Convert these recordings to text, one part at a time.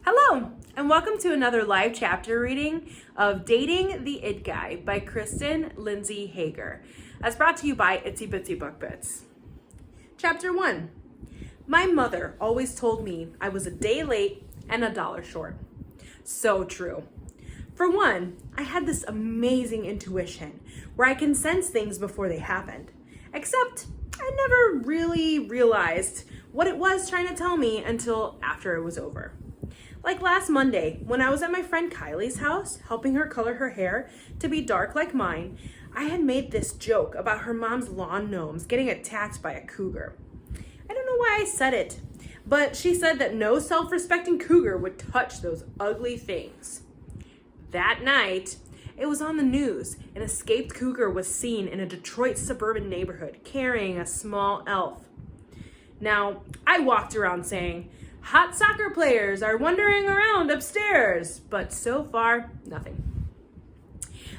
Hello, and welcome to another live chapter reading of Dating the It Guy by Krysten, Lindsay, Hager, as brought to you by Itsy Bitsy Book Bits. Chapter 1. My mother always told me I was a day late and $1 short. So true. For one, I had this amazing intuition where I can sense things before they happened, except I never really realized what it was trying to tell me until after it was over. Like last Monday, when I was at my friend Kylie's house, helping her color her hair to be dark like mine, I had made this joke about her mom's lawn gnomes getting attacked by a cougar. I don't know why I said it, but she said that no self-respecting cougar would touch those ugly things. That night, it was on the news. An escaped cougar was seen in a Detroit suburban neighborhood carrying a small elf. Now, I walked around saying, hot soccer players are wandering around upstairs, but so far, nothing.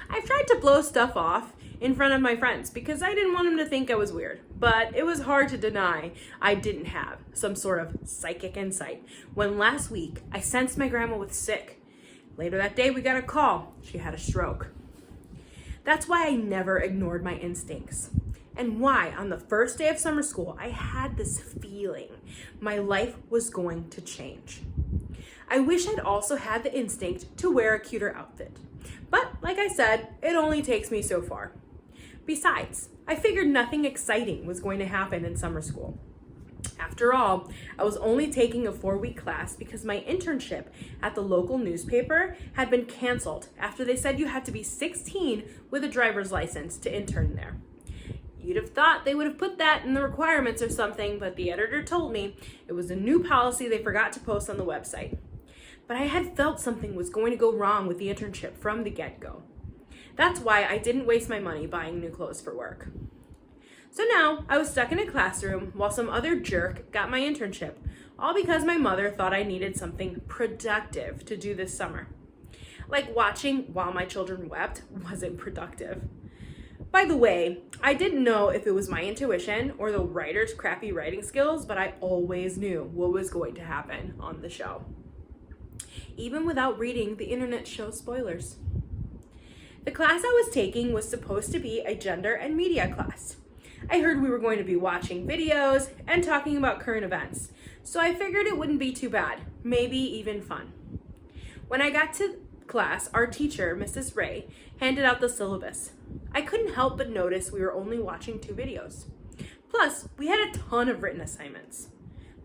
I've tried to blow stuff off in front of my friends because I didn't want them to think I was weird, but it was hard to deny I didn't have some sort of psychic insight when last week I sensed my grandma was sick. Later that day, we got a call. She had a stroke. That's why I never ignored my instincts. And why, on the first day of summer school, I had this feeling my life was going to change. I wish I'd also had the instinct to wear a cuter outfit. But, like I said, it only takes me so far. Besides, I figured nothing exciting was going to happen in summer school. After all, I was only taking a 4-week class because my internship at the local newspaper had been canceled after they said you had to be 16 with a driver's license to intern there. You'd have thought they would have put that in the requirements or something, but the editor told me it was a new policy they forgot to post on the website. But I had felt something was going to go wrong with the internship from the get-go. That's why I didn't waste my money buying new clothes for work. So now I was stuck in a classroom while some other jerk got my internship, all because my mother thought I needed something productive to do this summer. Like watching while my children wept wasn't productive. By the way, I didn't know if it was my intuition or the writer's crappy writing skills, but I always knew what was going to happen on the show. Even without reading the internet show spoilers. The class I was taking was supposed to be a gender and media class. I heard we were going to be watching videos and talking about current events, so I figured it wouldn't be too bad, maybe even fun. When I got to class, our teacher, Mrs. Ray, handed out the syllabus. I couldn't help but notice we were only watching 2 videos. Plus, we had a ton of written assignments.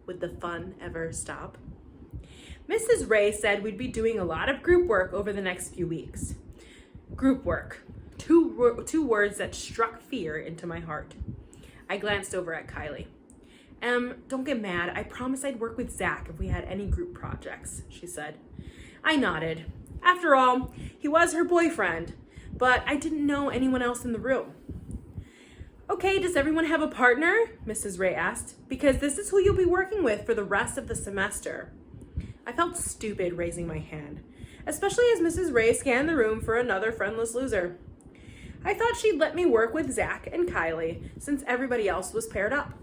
Would the fun ever stop? Mrs. Ray said we'd be doing a lot of group work over the next few weeks. Group work. Two words that struck fear into my heart. I glanced over at Kylie. Don't get mad. I promised I'd work with Zach if we had any group projects, she said. I nodded. After all, he was her boyfriend, but I didn't know anyone else in the room. Okay, does everyone have a partner? Mrs. Ray asked, because this is who you'll be working with for the rest of the semester. I felt stupid raising my hand, especially as Mrs. Ray scanned the room for another friendless loser. I thought she'd let me work with Zach and Kylie since everybody else was paired up.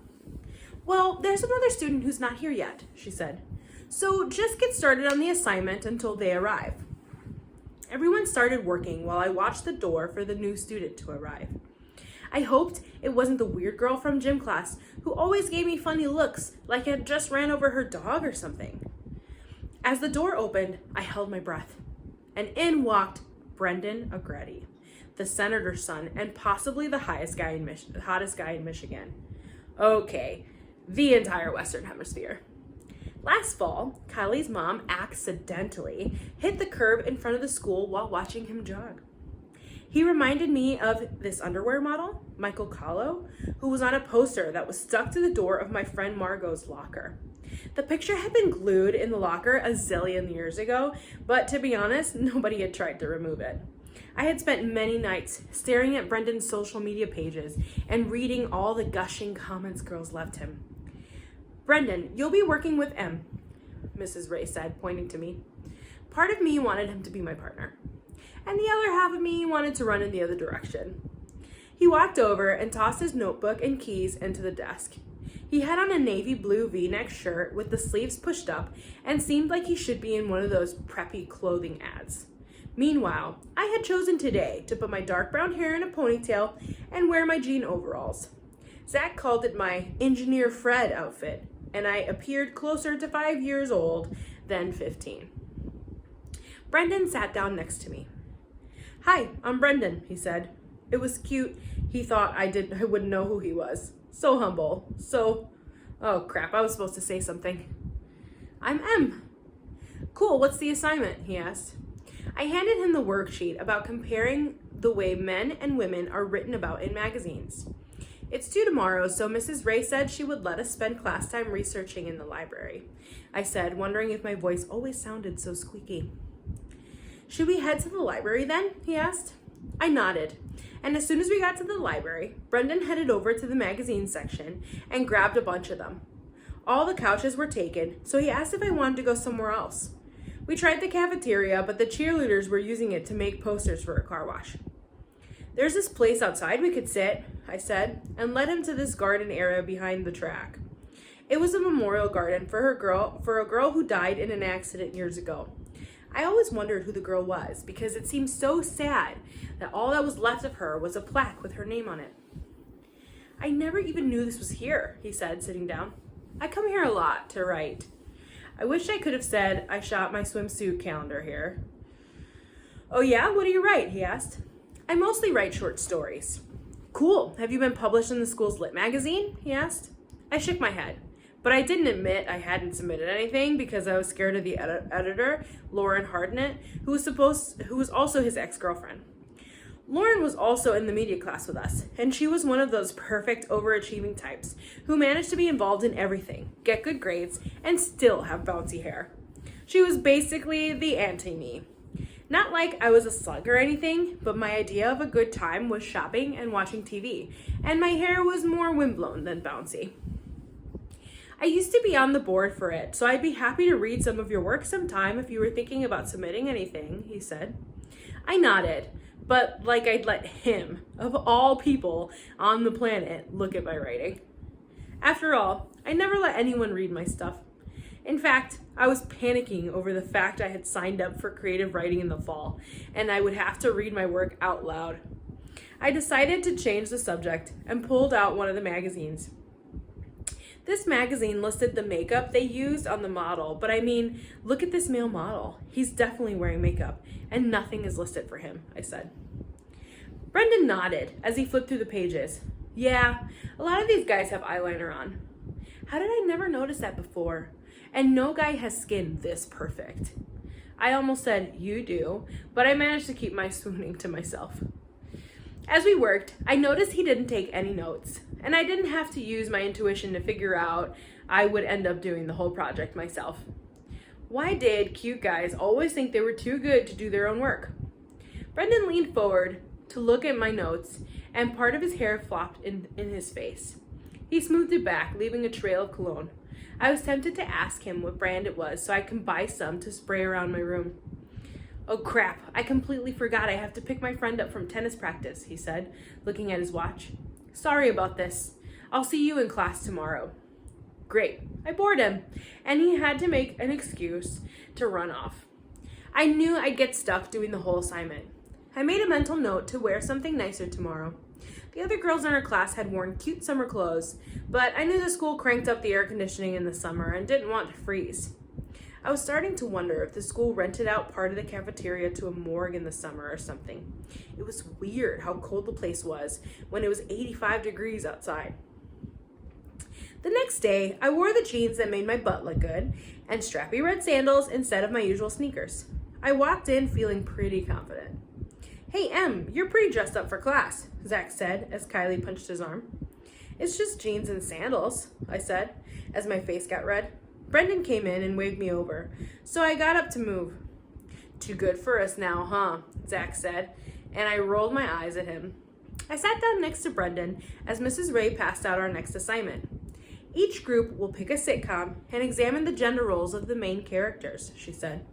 Well, there's another student who's not here yet, she said. So just get started on the assignment until they arrive. Everyone started working while I watched the door for the new student to arrive. I hoped it wasn't the weird girl from gym class who always gave me funny looks like I had just ran over her dog or something. As the door opened, I held my breath, and in walked Brendan Agretti, the senator's son and possibly the hottest guy in Michigan. Okay, the entire Western Hemisphere. Last fall, Kylie's mom accidentally hit the curb in front of the school while watching him jog. He reminded me of this underwear model, Michael Kahlo, who was on a poster that was stuck to the door of my friend Margot's locker. The picture had been glued in the locker a zillion years ago, but to be honest, nobody had tried to remove it. I had spent many nights staring at Brendan's social media pages and reading all the gushing comments girls left him. Brendan, you'll be working with M, Mrs. Ray said, pointing to me. Part of me wanted him to be my partner, and the other half of me wanted to run in the other direction. He walked over and tossed his notebook and keys into the desk. He had on a navy blue V-neck shirt with the sleeves pushed up and seemed like he should be in one of those preppy clothing ads. Meanwhile, I had chosen today to put my dark brown hair in a ponytail and wear my jean overalls. Zach called it my Engineer Fred outfit, and I appeared closer to 5 years old than 15. Brendan sat down next to me. "Hi, I'm Brendan," he said. It was cute. He thought I wouldn't know who he was. So humble. Oh crap, I was supposed to say something. "I'm Em." "Cool, what's the assignment?" he asked. I handed him the worksheet about comparing the way men and women are written about in magazines. "It's due tomorrow, so Mrs. Ray said she would let us spend class time researching in the library," I said, wondering if my voice always sounded so squeaky. "Should we head to the library then?" he asked. I nodded, and as soon as we got to the library, Brendan headed over to the magazine section and grabbed a bunch of them. All the couches were taken, so he asked if I wanted to go somewhere else. We tried the cafeteria, but the cheerleaders were using it to make posters for a car wash. "There's this place outside we could sit," I said, and led him to this garden area behind the track. It was a memorial garden for a girl who died in an accident years ago. I always wondered who the girl was because it seemed so sad that all that was left of her was a plaque with her name on it. "I never even knew this was here," he said, sitting down. "I come here a lot to write." I wish I could have said I shot my swimsuit calendar here. "Oh yeah, what do you write?" he asked. "I mostly write short stories." "Cool, have you been published in the school's lit magazine?" he asked. I shook my head, but I didn't admit I hadn't submitted anything because I was scared of the editor, Lauren Hardnett, who was also his ex-girlfriend. Lauren was also in the media class with us, and she was one of those perfect overachieving types who managed to be involved in everything, get good grades, and still have bouncy hair. She was basically the anti-me. Not like I was a slug or anything, but my idea of a good time was shopping and watching TV, and my hair was more windblown than bouncy. "I used to be on the board for it, so I'd be happy to read some of your work sometime if you were thinking about submitting anything," he said. I nodded, but like I'd let him, of all people on the planet, look at my writing. After all, I never let anyone read my stuff. In fact, I was panicking over the fact I had signed up for creative writing in the fall, and I would have to read my work out loud. I decided to change the subject and pulled out one of the magazines. This magazine listed the makeup they used on the model, but I mean, look at this male model. He's definitely wearing makeup, and nothing is listed for him, I said. Brendan nodded as he flipped through the pages. "Yeah, a lot of these guys have eyeliner on." How did I never notice that before? And no guy has skin this perfect. I almost said, "You do," but I managed to keep my swooning to myself. As we worked, I noticed he didn't take any notes, and I didn't have to use my intuition to figure out I would end up doing the whole project myself. Why did cute guys always think they were too good to do their own work? Brendan leaned forward to look at my notes, and part of his hair flopped in his face. He smoothed it back, leaving a trail of cologne. I was tempted to ask him what brand it was so I can buy some to spray around my room. "Oh crap, I completely forgot I have to pick my friend up from tennis practice," he said, looking at his watch. "Sorry about this. I'll see you in class tomorrow." Great. I bored him, and he had to make an excuse to run off. I knew I'd get stuck doing the whole assignment. I made a mental note to wear something nicer tomorrow. The other girls in our class had worn cute summer clothes, but I knew the school cranked up the air conditioning in the summer and didn't want to freeze. I was starting to wonder if the school rented out part of the cafeteria to a morgue in the summer or something. It was weird how cold the place was when it was 85 degrees outside. The next day, I wore the jeans that made my butt look good and strappy red sandals instead of my usual sneakers. I walked in feeling pretty confident. "Hey, Em, you're pretty dressed up for class," Zach said as Kylie punched his arm. "It's just jeans and sandals," I said as my face got red. Brendan came in and waved me over, so I got up to move. "Too good for us now, huh?" Zach said, and I rolled my eyes at him. I sat down next to Brendan as Mrs. Ray passed out our next assignment. "Each group will pick a sitcom and examine the gender roles of the main characters," she said.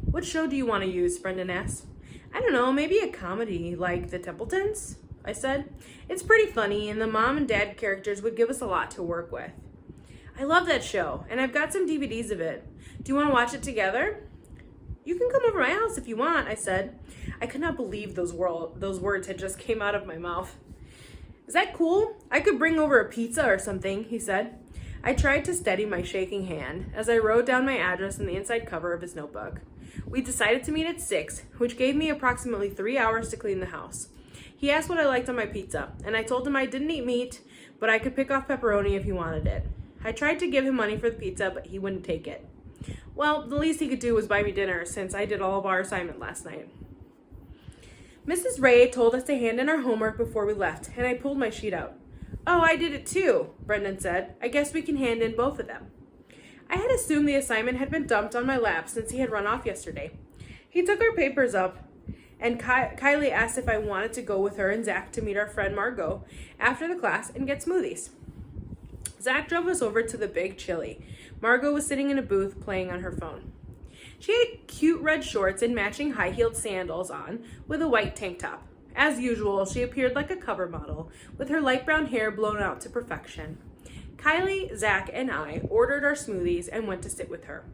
"What show do you want to use?" Brendan asked. "I don't know, maybe a comedy like The Templetons," I said. "It's pretty funny, and the mom and dad characters would give us a lot to work with." I love that show, and I've got some DVDs of it. Do you want to watch it together? You can come over to my house if you want, I said. I could not believe those words had just came out of my mouth. Is that cool? I could bring over a pizza or something, he said. I tried to steady my shaking hand as I wrote down my address in the inside cover of his notebook. We decided to meet at 6, which gave me approximately 3 hours to clean the house. He asked what I liked on my pizza, and I told him I didn't eat meat, but I could pick off pepperoni if he wanted it. I tried to give him money for the pizza, but he wouldn't take it. Well, the least he could do was buy me dinner since I did all of our assignment last night. Mrs. Ray told us to hand in our homework before we left, and I pulled my sheet out. Oh, I did it too, Brendan said. I guess we can hand in both of them. I had assumed the assignment had been dumped on my lap since he had run off yesterday. He took our papers up, and Kylie asked if I wanted to go with her and Zach to meet our friend Margot after the class and get smoothies. Zach drove us over to the Big Chili. Margot was sitting in a booth playing on her phone. She had cute red shorts and matching high-heeled sandals on with a white tank top. As usual, she appeared like a cover model with her light brown hair blown out to perfection. Kylie, Zach, and I ordered our smoothies and went to sit with her.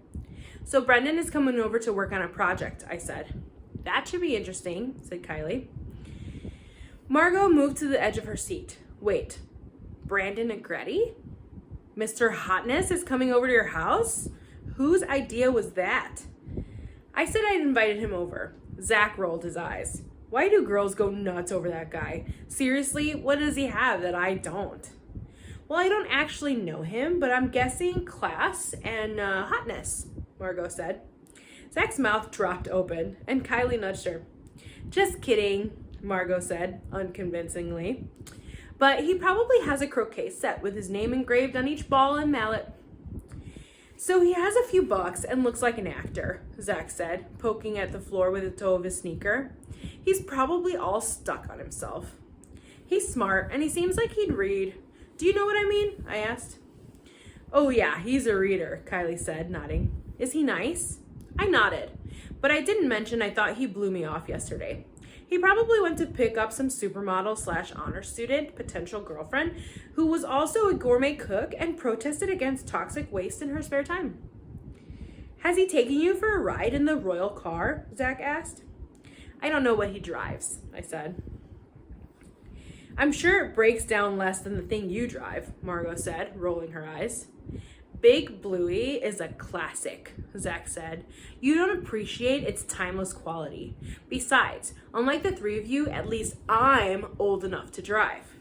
So Brendan is coming over to work on a project, I said. That should be interesting, said Kylie. Margot moved to the edge of her seat. Wait, Brandon Negretti? Mr. Hotness is coming over to your house? Whose idea was that? I said I'd invited him over. Zach rolled his eyes. Why do girls go nuts over that guy? Seriously, what does he have that I don't? Well, I don't actually know him, but I'm guessing class and hotness, Margot said. Zach's mouth dropped open, and Kylie nudged her. Just kidding, Margot said, unconvincingly. But he probably has a croquet set with his name engraved on each ball and mallet. So he has a few bucks and looks like an actor, Zach said, poking at the floor with the toe of his sneaker. He's probably all stuck on himself. He's smart, and he seems like he'd read. Do you know what I mean? I asked. Oh yeah, he's a reader, Kylie said, nodding. Is he nice? I nodded, but I didn't mention I thought he blew me off yesterday. He probably went to pick up some supermodel/honor student potential girlfriend who was also a gourmet cook and protested against toxic waste in her spare time. Has he taken you for a ride in the royal car? Zach asked. I don't know what he drives, I said. I'm sure it breaks down less than the thing you drive, Margot said, rolling her eyes. Big Bluey is a classic, Zach said. You don't appreciate its timeless quality. Besides, unlike the three of you, at least I'm old enough to drive.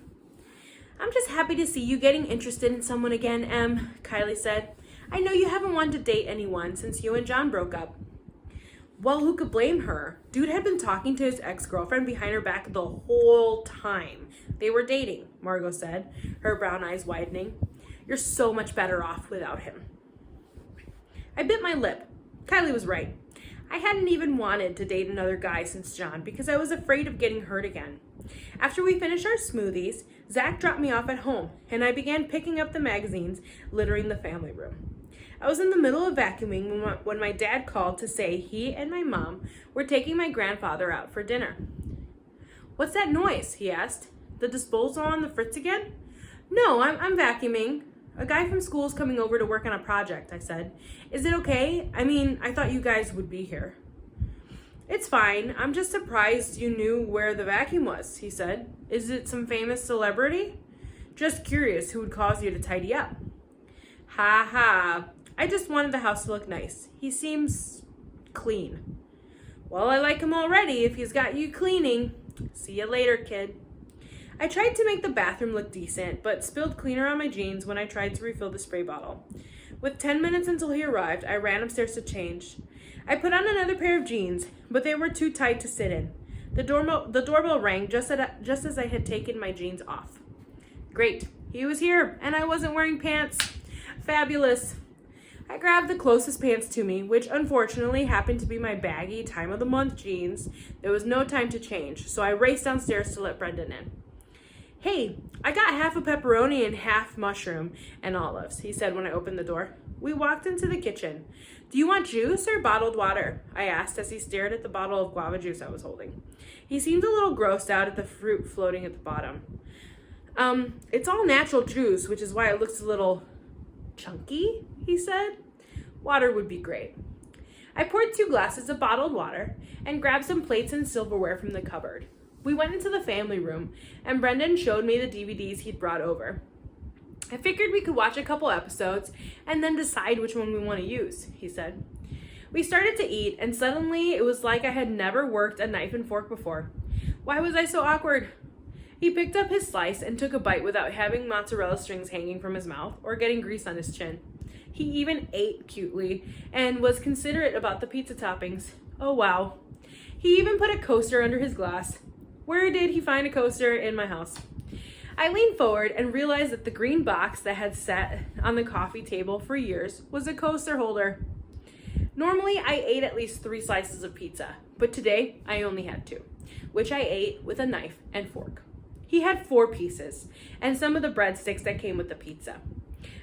I'm just happy to see you getting interested in someone again, Em, Kylie said. I know you haven't wanted to date anyone since you and John broke up. Well, who could blame her? Dude had been talking to his ex-girlfriend behind her back the whole time. They were dating, Margot said, her brown eyes widening. You're so much better off without him. I bit my lip. Kylie was right. I hadn't even wanted to date another guy since John because I was afraid of getting hurt again. After we finished our smoothies, Zach dropped me off at home, and I began picking up the magazines littering the family room. I was in the middle of vacuuming when my dad called to say he and my mom were taking my grandfather out for dinner. What's that noise? He asked. The disposal on the fritz again? No, I'm vacuuming. A guy from school is coming over to work on a project, I said. Is it okay? I mean, I thought you guys would be here. It's fine. I'm just surprised you knew where the vacuum was, he said. Is it some famous celebrity? Just curious who would cause you to tidy up. Ha ha. I just wanted the house to look nice. He seems clean. Well, I like him already if he's got you cleaning. See you later, kid. I tried to make the bathroom look decent, but spilled cleaner on my jeans when I tried to refill the spray bottle. With 10 minutes until he arrived, I ran upstairs to change. I put on another pair of jeans, but they were too tight to sit in. The doorbell rang just as I had taken my jeans off. Great, he was here, and I wasn't wearing pants. Fabulous. I grabbed the closest pants to me, which unfortunately happened to be my baggy time of the month jeans. There was no time to change, so I raced downstairs to let Brendan in. Hey, I got half a pepperoni and half mushroom and olives, he said when I opened the door. We walked into the kitchen. Do you want juice or bottled water? I asked as he stared at the bottle of guava juice I was holding. He seemed a little grossed out at the fruit floating at the bottom. It's all natural juice, which is why it looks a little Chunky, he said. Water would be great. I poured 2 glasses of bottled water and grabbed some plates and silverware from the cupboard. We went into the family room, and Brendan showed me the DVDs he'd brought over. I figured we could watch a couple episodes and then decide which one we want to use, he said. We started to eat, and suddenly it was like I had never worked a knife and fork before. Why was I so awkward? He picked up his slice and took a bite without having mozzarella strings hanging from his mouth or getting grease on his chin. He even ate cutely and was considerate about the pizza toppings. Oh wow. He even put a coaster under his glass. Where did he find a coaster in my house? I leaned forward and realized that the green box that had sat on the coffee table for years was a coaster holder. Normally, I ate at least 3 slices of pizza, but today I only had 2, which I ate with a knife and fork. He had 4 pieces and some of the breadsticks that came with the pizza.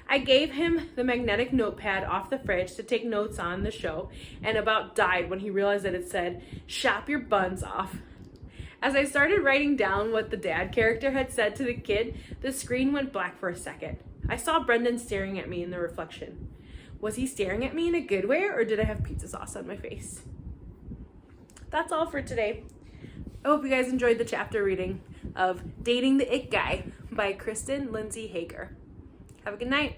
I gave him the magnetic notepad off the fridge to take notes on the show and about died when he realized that it said, "Shop your buns off." As I started writing down what the dad character had said to the kid, the screen went black for a second. I saw Brendan staring at me in the reflection. Was he staring at me in a good way, or did I have pizza sauce on my face? That's all for today. I hope you guys enjoyed the chapter reading of Dating the It Guy by Krysten, Lindsay, Hager. Have a good night.